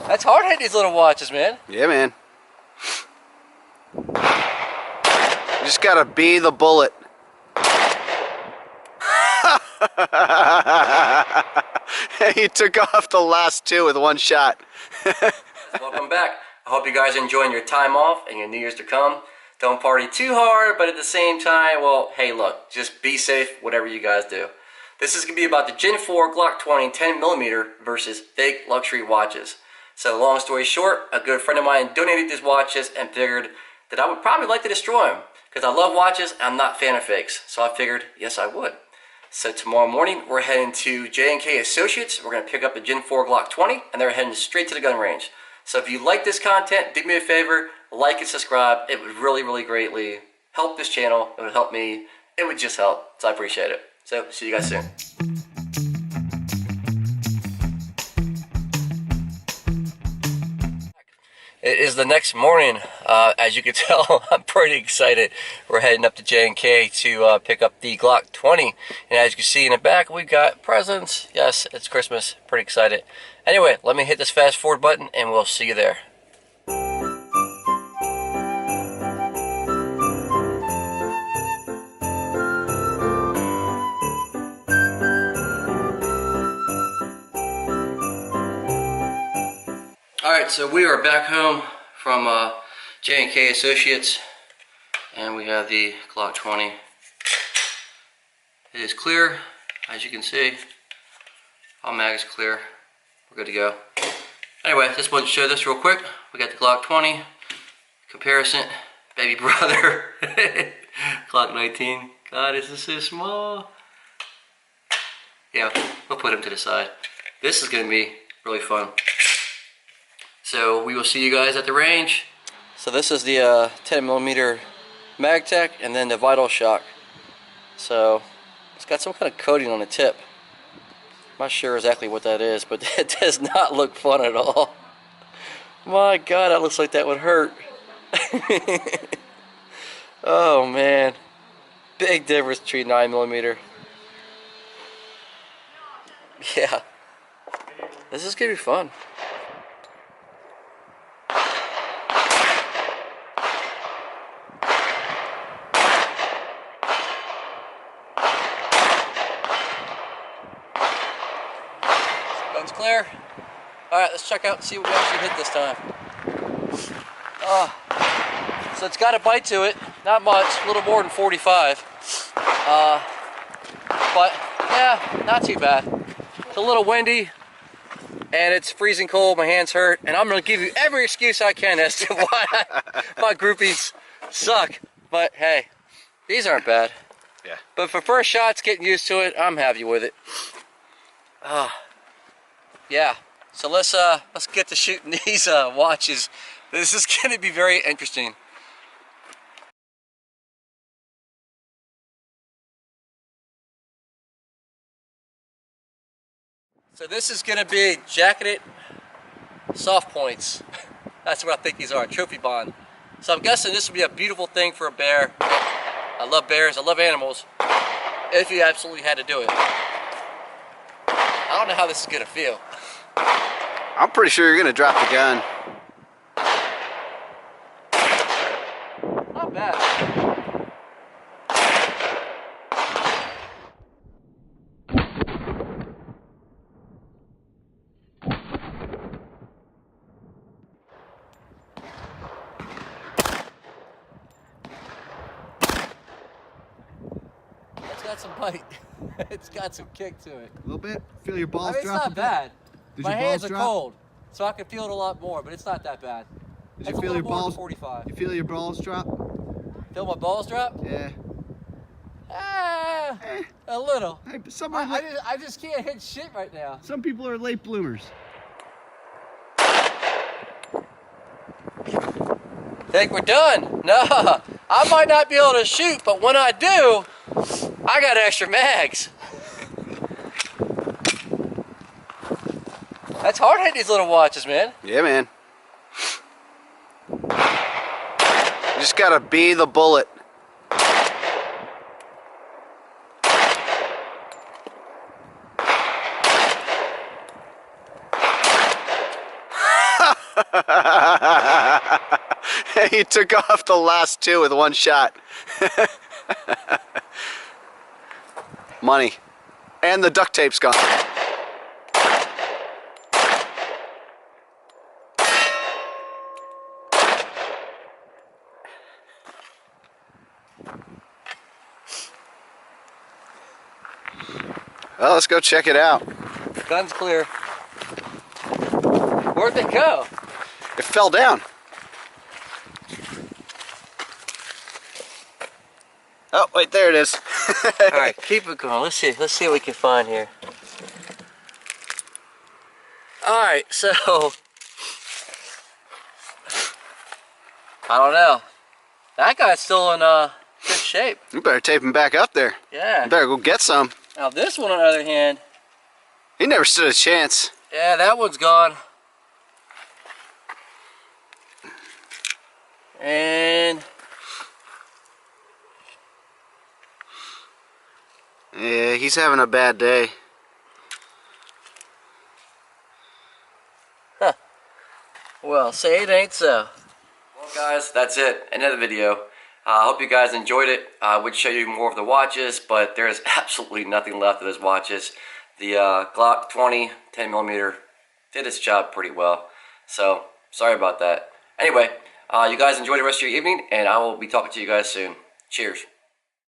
That's hard hitting these little watches, man. Yeah, man. You just gotta be the bullet. He took off the last two with one shot. Welcome back. I hope you guys are enjoying your time off and your New Year's to come. Don't party too hard, but at the same time, well, hey, look, just be safe, whatever you guys do. This is going to be about the Gen 4 Glock 20 10mm versus fake luxury watches. So long story short, a good friend of mine donated these watches and figured that I would probably like to destroy them because I love watches and I'm not a fan of fakes. So I figured, yes, I would. So tomorrow morning, we're heading to J&K Associates. We're going to pick up the Gen 4 Glock 20 and they're heading straight to the gun range. So if you like this content, do me a favor, like and subscribe. It would really, really greatly help this channel. It would help me. It would just help. So I appreciate it. So see you guys soon. It is the next morning. As you can tell, I'm pretty excited. We're heading up to J&K to pick up the Glock 20. And as you can see in the back, we've got presents. Yes, it's Christmas. Pretty excited. Anyway, let me hit this fast forward button and we'll see you there. Alright, so we are back home from J&K Associates, and we have the Glock 20. It is clear, as you can see. All mag is clear. We're good to go. Anyway, just wanted to show this real quick. We got the Glock 20 comparison, baby brother. Glock 19. God, this is so small. Yeah, we'll put him to the side. This is going to be really fun. So we will see you guys at the range. So this is the 10mm MagTech and then the Vital Shock. So it's got some kind of coating on the tip. I'm not sure exactly what that is, but it does not look fun at all. My God, that looks like that would hurt. Oh man, big difference between 9mm. Yeah, this is gonna be fun. Gun's clear. Alright, let's check out and see what we actually hit this time. So it's got a bite to it, not much, a little more than 45. But yeah, not too bad. It's a little windy and it's freezing cold, my hands hurt, and I'm going to give you every excuse I can as to why my groupies suck. But hey, these aren't bad. Yeah. But for first shots, getting used to it, I'm happy with it. Yeah, so let's get to shooting these watches. This is going to be very interesting. So this is going to be jacketed soft points. That's what I think these are, trophy bond. So I'm guessing this would be a beautiful thing for a bear. I love bears, I love animals. If you absolutely had to do it. I don't know how this is going to feel. I'm pretty sure you're gonna drop the gun. Not bad. It's got some bite. It's got some kick to it. A little bit. Feel your balls It's drop. not bad. Did My your hands balls are drop? cold, so I can feel it a lot more, but it's not that bad. Did It's you feel your balls? 45. You feel your balls drop? Feel my balls drop? Yeah. A little. Hey, I just can't hit shit right now. some people are late bloomers. Think we're done? No, I might not be able to shoot, but when I do, I got extra mags. That's hard hitting these little watches, man. Yeah, man. You just gotta be the bullet. He took off the last two with one shot. Money. And the duct tape's gone. Well, let's go check it out. Gun's clear. Where'd it go? It fell down. Oh, wait, there it is. Alright, keep it going. Let's see what we can find here. Alright, so I don't know. That guy's still in good shape. You better tape him back up there. Yeah. You better go get some. Now this one, on the other hand, He never stood a chance. yeah, that one's gone. And Yeah, he's having a bad day. well, say it ain't so. Well, guys, that's it. End of the video. I hope you guys enjoyed it. I would show you more of the watches, but there's absolutely nothing left of those watches. The Glock 20 10mm did its job pretty well. So, sorry about that. Anyway, you guys enjoy the rest of your evening, and I will be talking to you guys soon. Cheers.